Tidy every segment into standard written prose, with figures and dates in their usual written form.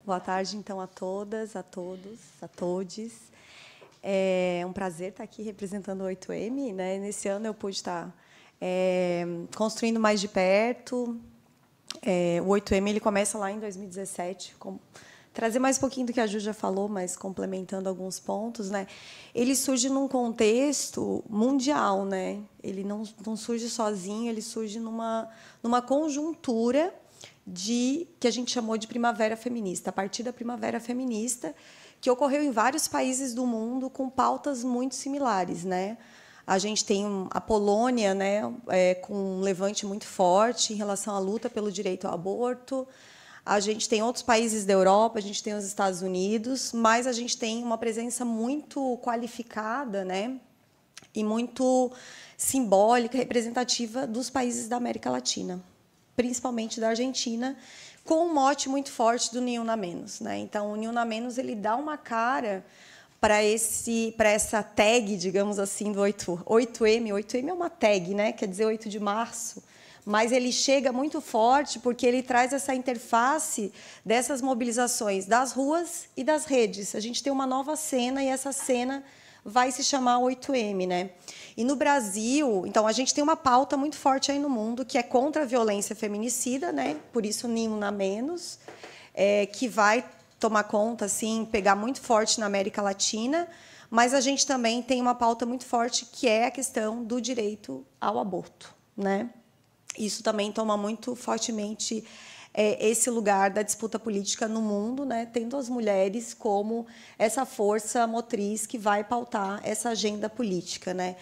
Boa tarde, então, a todas, a todos, a todes. É um prazer estar aqui representando o 8M, né? Nesse ano eu pude estar construindo mais de perto. O 8M ele começa lá em 2017, trazer mais um pouquinho do que a Ju já falou, mas complementando alguns pontos, né? Ele surge num contexto mundial, né? Ele não surge sozinho, ele surge numa conjuntura que a gente chamou de primavera feminista, a partir da primavera feminista, que ocorreu em vários países do mundo com pautas muito similares, né? A gente tem a Polônia, né, com um levante muito forte em relação à luta pelo direito ao aborto. A gente tem outros países da Europa, a gente tem os Estados Unidos, mas a gente tem uma presença muito qualificada, né, e muito simbólica, representativa dos países da América Latina, principalmente da Argentina, com um mote muito forte do Ni Una Menos, né? Então, o Ni Una Menos ele dá uma cara para essa tag, digamos assim, do 8M. 8M é uma tag, né? Quer dizer 8 de março. Mas ele chega muito forte porque ele traz essa interface dessas mobilizações das ruas e das redes. A gente tem uma nova cena e essa cena vai se chamar 8M, né? E no Brasil, então, a gente tem uma pauta muito forte aí no mundo, que é contra a violência feminicida, né? Por isso, Ni Una Menos, que vai tomar conta, assim, pegar muito forte na América Latina, mas a gente também tem uma pauta muito forte, que é a questão do direito ao aborto, né? Isso também toma muito fortemente esse lugar da disputa política no mundo, né, tendo as mulheres como essa força motriz que vai pautar essa agenda política, né?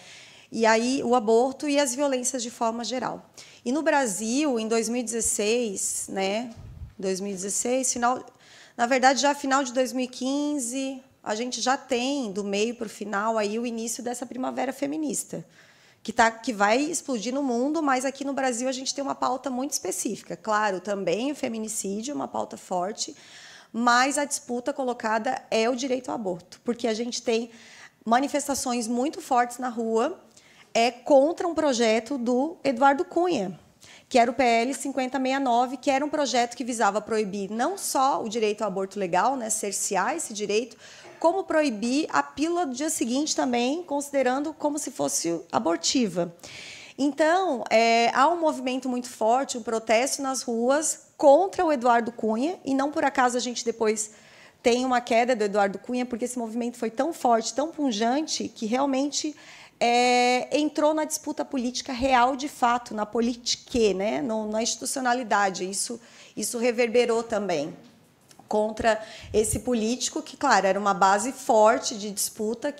E aí o aborto e as violências de forma geral. E no Brasil, em 2016, né, 2016, na verdade já final de 2015, a gente já tem do meio para o final aí o início dessa primavera feminista, que vai explodir no mundo, mas aqui no Brasil a gente tem uma pauta muito específica. Claro, também o feminicídio, uma pauta forte, mas a disputa colocada é o direito ao aborto, porque a gente tem manifestações muito fortes na rua contra um projeto do Eduardo Cunha, que era o PL 5069, que era um projeto que visava proibir não só o direito ao aborto legal, né, cercear esse direito, como proibir a pílula do dia seguinte também, considerando como se fosse abortiva. Então, há um movimento muito forte, um protesto nas ruas contra o Eduardo Cunha, e não por acaso a gente depois tem uma queda do Eduardo Cunha, porque esse movimento foi tão forte, tão pungente, que realmente entrou na disputa política real de fato, na politique, né? Na institucionalidade. Isso reverberou também contra esse político que, claro, era uma base forte de disputa,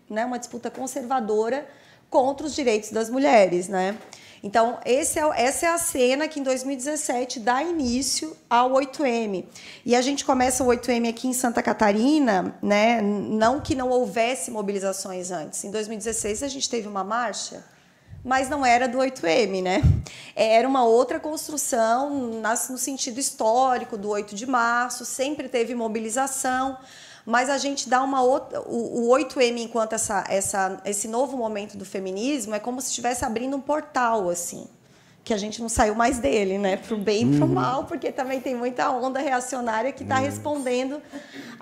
né, uma disputa conservadora contra os direitos das mulheres, né? Então, essa é a cena que, em 2017, dá início ao 8M. E a gente começa o 8M aqui em Santa Catarina, né? Não que não houvesse mobilizações antes. Em 2016, a gente teve uma marcha, mas não era do 8M, né? Era uma outra construção no sentido histórico do 8 de março, sempre teve mobilização, mas a gente dá uma outra... O 8M, enquanto esse novo momento do feminismo, é como se estivesse abrindo um portal, assim, que a gente não saiu mais dele, né? Para o bem e para o mal, porque também tem muita onda reacionária que está respondendo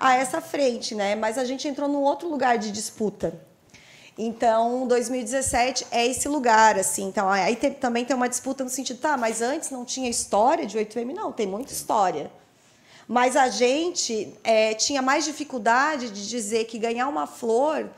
a essa frente, né? Mas a gente entrou num outro lugar de disputa. Então, 2017 é esse lugar, assim. Então, aí também tem uma disputa no sentido, tá, mas antes não tinha história de 8M? Não, tem muita história. Mas a gente tinha mais dificuldade de dizer que ganhar uma flor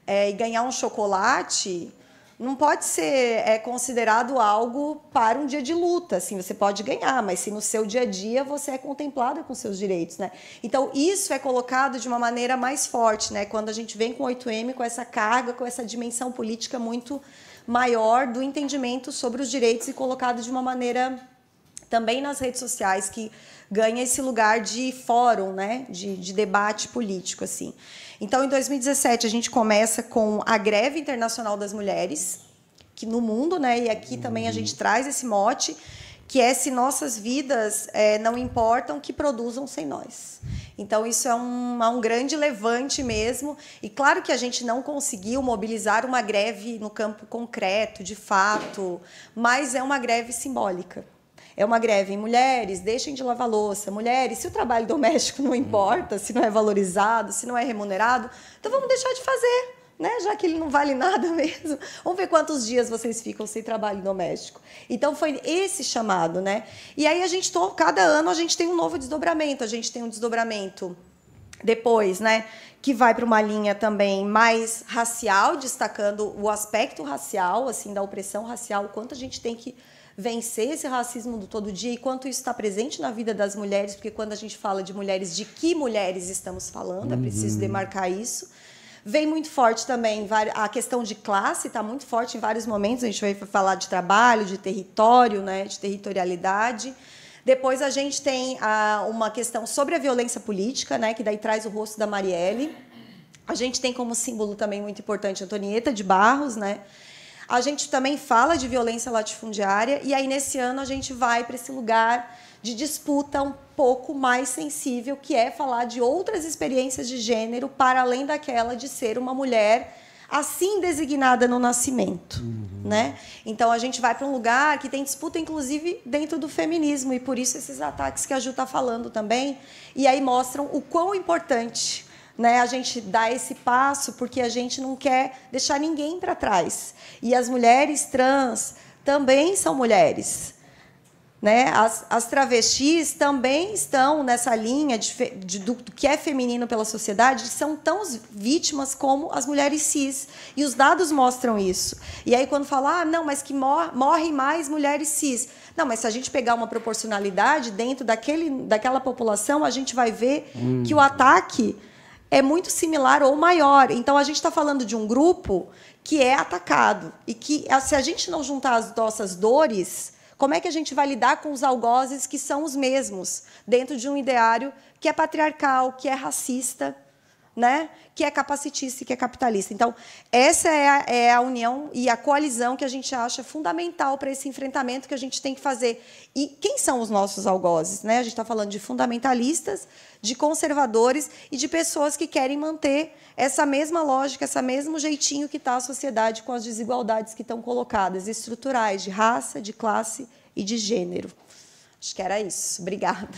e ganhar um chocolate não pode ser considerado algo para um dia de luta. Assim, você pode ganhar, mas se no seu dia a dia você é contemplada com seus direitos, né? Então, isso é colocado de uma maneira mais forte, né? Quando a gente vem com o 8M, com essa carga, com essa dimensão política muito maior do entendimento sobre os direitos e colocado de uma maneira também nas redes sociais, que ganha esse lugar de fórum, né? de debate político, assim. Então, em 2017, a gente começa com a Greve Internacional das Mulheres, que no mundo, né? E aqui também a gente traz esse mote, que é se nossas vidas não importam, que produzam sem nós. Então, isso é um grande levante mesmo. E claro que a gente não conseguiu mobilizar uma greve no campo concreto, de fato, mas é uma greve simbólica. É uma greve em mulheres, deixem de lavar louça. Mulheres, se o trabalho doméstico não importa, se não é valorizado, se não é remunerado, então vamos deixar de fazer, né? Já que ele não vale nada mesmo. Vamos ver quantos dias vocês ficam sem trabalho doméstico. Então foi esse chamado, né? E aí cada ano a gente tem um novo desdobramento. A gente tem um desdobramento depois, né, que vai para uma linha também mais racial, destacando o aspecto racial, assim, da opressão racial, o quanto a gente tem que vencer esse racismo do todo dia e quanto isso está presente na vida das mulheres, porque quando a gente fala de mulheres, de que mulheres estamos falando, é preciso demarcar isso. Vem muito forte também a questão de classe, está muito forte em vários momentos, a gente vai falar de trabalho, de território, né, de territorialidade. Depois a gente tem uma questão sobre a violência política, né, que daí traz o rosto da Marielle. A gente tem como símbolo também muito importante a Antonieta de Barros, né? A gente também fala de violência latifundiária e aí nesse ano a gente vai para esse lugar de disputa um pouco mais sensível, que é falar de outras experiências de gênero para além daquela de ser uma mulher assim designada no nascimento, né? Então a gente vai para um lugar que tem disputa, inclusive, dentro do feminismo, e por isso esses ataques que a Ju está falando também, e aí mostram o quão importante, né, a gente dá esse passo, porque a gente não quer deixar ninguém para trás. E as mulheres trans também são mulheres. Né? As travestis também estão nessa linha do que é feminino pela sociedade, são tão vítimas como as mulheres cis. E os dados mostram isso. E aí, quando fala, não, mas que morrem mais mulheres cis. Não, mas se a gente pegar uma proporcionalidade dentro daquela população, a gente vai ver que o ataque é muito similar ou maior. Então, a gente está falando de um grupo que é atacado. E que, se a gente não juntar as nossas dores, como é que a gente vai lidar com os algozes que são os mesmos, dentro de um ideário que é patriarcal, que é racista, né? Que é capacitista e que é capitalista? Então, essa é a união e a coalizão que a gente acha fundamental para esse enfrentamento que a gente tem que fazer. E quem são os nossos algozes? Né? A gente está falando de fundamentalistas, de conservadores e de pessoas que querem manter essa mesma lógica, esse mesmo jeitinho que está a sociedade com as desigualdades que estão colocadas, estruturais, de raça, de classe e de gênero. Acho que era isso. Obrigada.